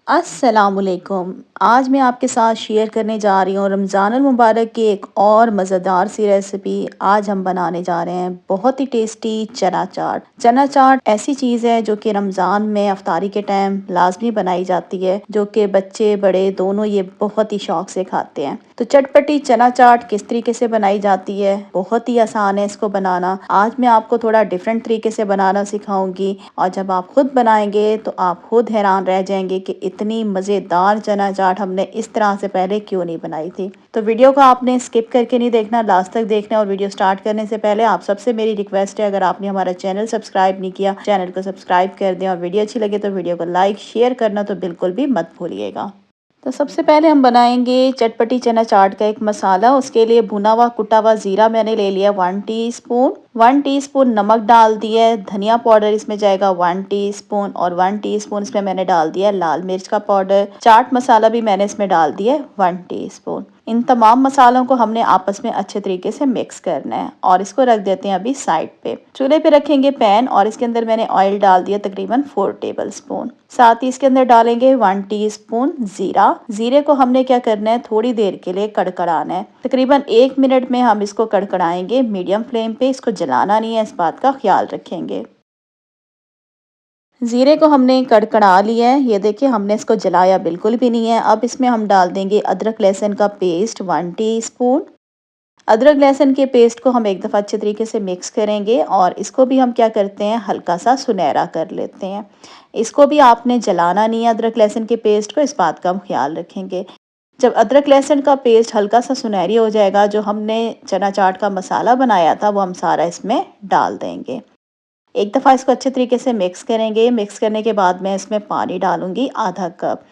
अस्सलामुअलैकुम। आज मैं आपके साथ शेयर करने जा रही हूँ रमज़ानुल मुबारक की एक और मज़ेदार सी रेसिपी। आज हम बनाने जा रहे हैं बहुत ही टेस्टी चना चाट। चना चाट ऐसी चीज़ है जो कि रमज़ान में अफ्तारी के टाइम लाजमी बनाई जाती है, जो कि बच्चे बड़े दोनों ये बहुत ही शौक से खाते हैं। तो चटपटी चना चाट किस तरीके से बनाई जाती है, बहुत ही आसान है इसको बनाना। आज मैं आपको थोड़ा डिफरेंट तरीके से बनाना सिखाऊंगी और जब आप खुद बनाएंगे तो आप खुद हैरान रह जाएंगे कि इतनी मज़ेदार चना चाट हमने इस तरह से पहले क्यों नहीं बनाई थी। तो वीडियो को आपने स्किप करके नहीं देखना, लास्ट तक देखना। और वीडियो स्टार्ट करने से पहले आप सबसे मेरी रिक्वेस्ट है, अगर आपने हमारा चैनल सब्सक्राइब नहीं किया, चैनल को सब्सक्राइब कर दें और वीडियो अच्छी लगे तो वीडियो को लाइक शेयर करना तो बिल्कुल भी मत भूलिएगा। तो सबसे पहले हम बनाएंगे चटपटी चना चाट का एक मसाला। उसके लिए भुना हुआ कुटा हुआ ज़ीरा मैंने ले लिया 1 टीस्पून। 1 टीस्पून नमक डाल दिया है। धनिया पाउडर इसमें जाएगा 1 टीस्पून और 1 टीस्पून इसमें मैंने डाल दिया है लाल मिर्च का पाउडर। चाट मसाला भी मैंने इसमें डाल दिया है 1 टीस्पून। इन तमाम मसालों को हमने आपस में अच्छे तरीके से मिक्स करना है और इसको रख देते हैं अभी साइड पे। चूल्हे पे रखेंगे पैन और इसके अंदर मैंने ऑयल डाल दिया तकरीबन 4 टेबल स्पून। साथ ही इसके अंदर डालेंगे 1 टीस्पून जीरा। जीरे को हमने क्या करना है, थोड़ी देर के लिए कड़कड़ाना है। तकरीबन 1 मिनट में हम इसको कड़कड़ाएंगे मीडियम फ्लेम पे। इसको जलाना नहीं है, इस बात का ख्याल रखेंगे। ज़ीरे को हमने कड़कड़ा लिया है, ये देखिए हमने इसको जलाया बिल्कुल भी नहीं है। अब इसमें हम डाल देंगे अदरक लहसुन का पेस्ट 1 टीस्पून। अदरक लहसुन के पेस्ट को हम एक दफ़ा अच्छे तरीके से मिक्स करेंगे और इसको भी हम क्या करते हैं, हल्का सा सुनहरा कर लेते हैं। इसको भी आपने जलाना नहीं है अदरक लहसुन के पेस्ट को, इस बात का हम ख्याल रखेंगे। जब अदरक लहसुन का पेस्ट हल्का सा सुनहरी हो जाएगा, जो हमने चना चाट का मसाला बनाया था वो हम सारा इसमें डाल देंगे। एक दफ़ा इसको अच्छे तरीके से मिक्स करेंगे। मिक्स करने के बाद मैं इसमें पानी डालूंगी आधा कप।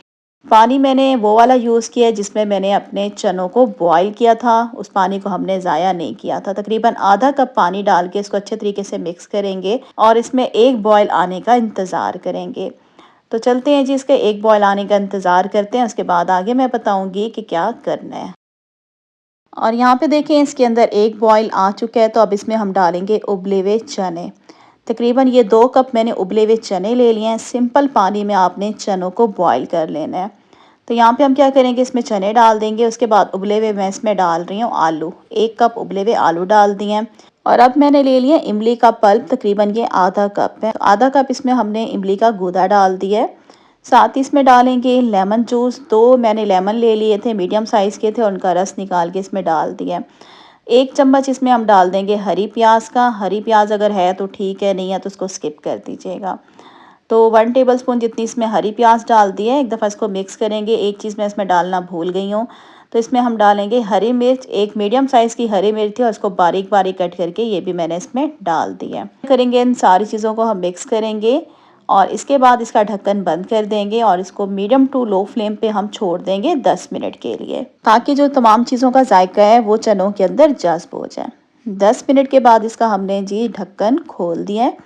पानी मैंने वो वाला यूज़ किया है जिसमें मैंने अपने चनों को बॉईल किया था, उस पानी को हमने ज़ाया नहीं किया था। तकरीबन आधा कप पानी डाल के इसको अच्छे तरीके से मिक्स करेंगे और इसमें एक बॉयल आने का इंतज़ार करेंगे। तो चलते हैं जी, इसके एक बॉयल आने का इंतज़ार करते हैं, उसके बाद आगे मैं बताऊंगी कि क्या करना है। और यहाँ पे देखें इसके अंदर एक बॉयल आ चुका है। तो अब इसमें हम डालेंगे उबले हुए चने। तकरीबन ये 2 कप मैंने उबले हुए चने ले लिए हैं। सिंपल पानी में आपने चनों को बॉईल कर लेना है। तो यहाँ पे हम क्या करेंगे, इसमें चने डाल देंगे। उसके बाद उबले हुए मैं इसमें डाल रही हूँ आलू। 1 कप उबले हुए आलू डाल दिए हैं। और अब मैंने ले लिया इमली का पल्प, तकरीबन ये आधा कप है। आधा कप इसमें हमने इमली का गूदा डाल दिया है। साथ ही इसमें डालेंगे लेमन जूस। 2 मैंने लेमन ले लिए थे, मीडियम साइज़ के थे, उनका रस निकाल के इसमें डाल दिया। 1 चम्मच इसमें हम डाल देंगे हरी प्याज का। हरी प्याज अगर है तो ठीक है, नहीं है तो उसको स्किप कर दीजिएगा। तो 1 टेबलस्पून जितनी इसमें हरी प्याज डाल दी है। एक दफ़ा इसको मिक्स करेंगे। एक चीज़ मैं इसमें डालना भूल गई हूँ, तो इसमें हम डालेंगे हरी मिर्च। एक मीडियम साइज़ की हरी मिर्च थी और इसको बारीक बारीक कट करके ये भी मैंने इसमें डाल दिया करेंगे। इन सारी चीज़ों को हम मिक्स करेंगे और इसके बाद इसका ढक्कन बंद कर देंगे और इसको मीडियम टू लो फ्लेम पे हम छोड़ देंगे 10 मिनट के लिए, ताकि जो तमाम चीज़ों का जायका है वो चनों के अंदर जज्ब हो जाए। 10 मिनट के बाद इसका हमने जी ढक्कन खोल दिया है।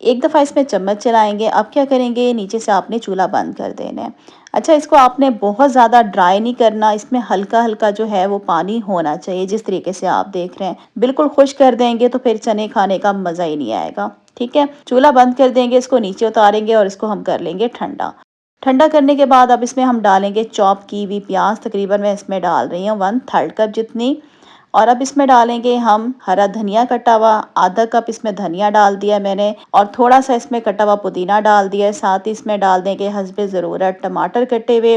एक दफ़ा इसमें चम्मच चलाएंगे। अब क्या करेंगे, नीचे से आपने चूल्हा बंद कर देना है। अच्छा, इसको आपने बहुत ज़्यादा ड्राई नहीं करना, इसमें हल्का हल्का जो है वो पानी होना चाहिए, जिस तरीके से आप देख रहे हैं। बिल्कुल खुश कर देंगे तो फिर चने खाने का मज़ा ही नहीं आएगा। ठीक है, चूल्हा बंद कर देंगे, इसको नीचे उतारेंगे और इसको हम कर लेंगे ठंडा। ठंडा करने के बाद अब इसमें हम डालेंगे चॉप की हुई प्याज। तकरीबन मैं इसमें डाल रही हूँ 1/3 कप जितनी। और अब इसमें डालेंगे हम हरा धनिया कटा हुआ। आधा कप इसमें धनिया डाल दिया मैंने और थोड़ा सा इसमें कटा हुआ पुदीना डाल दिया है। साथ ही इसमें डाल देंगे हस्बे ज़रूरत टमाटर कटे हुए।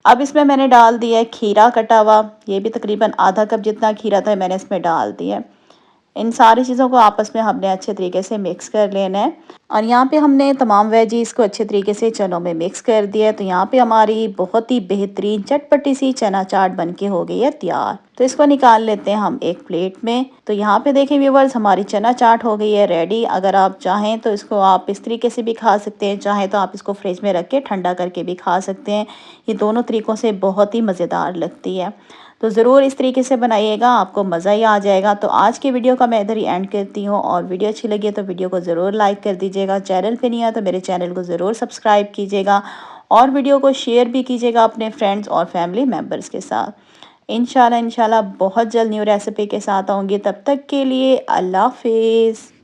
अब इसमें मैंने डाल दिया है खीरा कटा हुआ, ये भी तकरीबन आधा कप जितना खीरा था मैंने इसमें डाल दिया है। इन सारी चीज़ों को आपस में हमने अच्छे तरीके से मिक्स कर लेना है। और यहाँ पे हमने तमाम वेजीज को अच्छे तरीके से चनों में मिक्स कर दिया है। तो यहाँ पे हमारी बहुत ही बेहतरीन चटपटी सी चना चाट बनके हो गई है तैयार। तो इसको निकाल लेते हैं हम एक प्लेट में। तो यहाँ पे देखें व्यूवर्स, हमारी चना चाट हो गई है रेडी। अगर आप चाहें तो इसको आप इस तरीके से भी खा सकते हैं, चाहें तो आप इसको फ्रिज में रख के ठंडा करके भी खा सकते हैं। ये दोनों तरीक़ों से बहुत ही मज़ेदार लगती है। तो ज़रूर इस तरीके से बनाइएगा, आपको मज़ा ही आ जाएगा। तो आज की वीडियो का मैं इधर ही एंड करती हूँ और वीडियो अच्छी लगी तो वीडियो को ज़रूर लाइक कर दीजिएगा। चैनल पे नहीं है तो मेरे चैनल को ज़रूर सब्सक्राइब कीजिएगा और वीडियो को शेयर भी कीजिएगा अपने फ्रेंड्स और फैमिली मेम्बर्स के साथ। इंशाल्लाह बहुत जल्द न्यू रेसिपी के साथ आऊँगी। तब तक के लिए अल्लाह हाफिज़।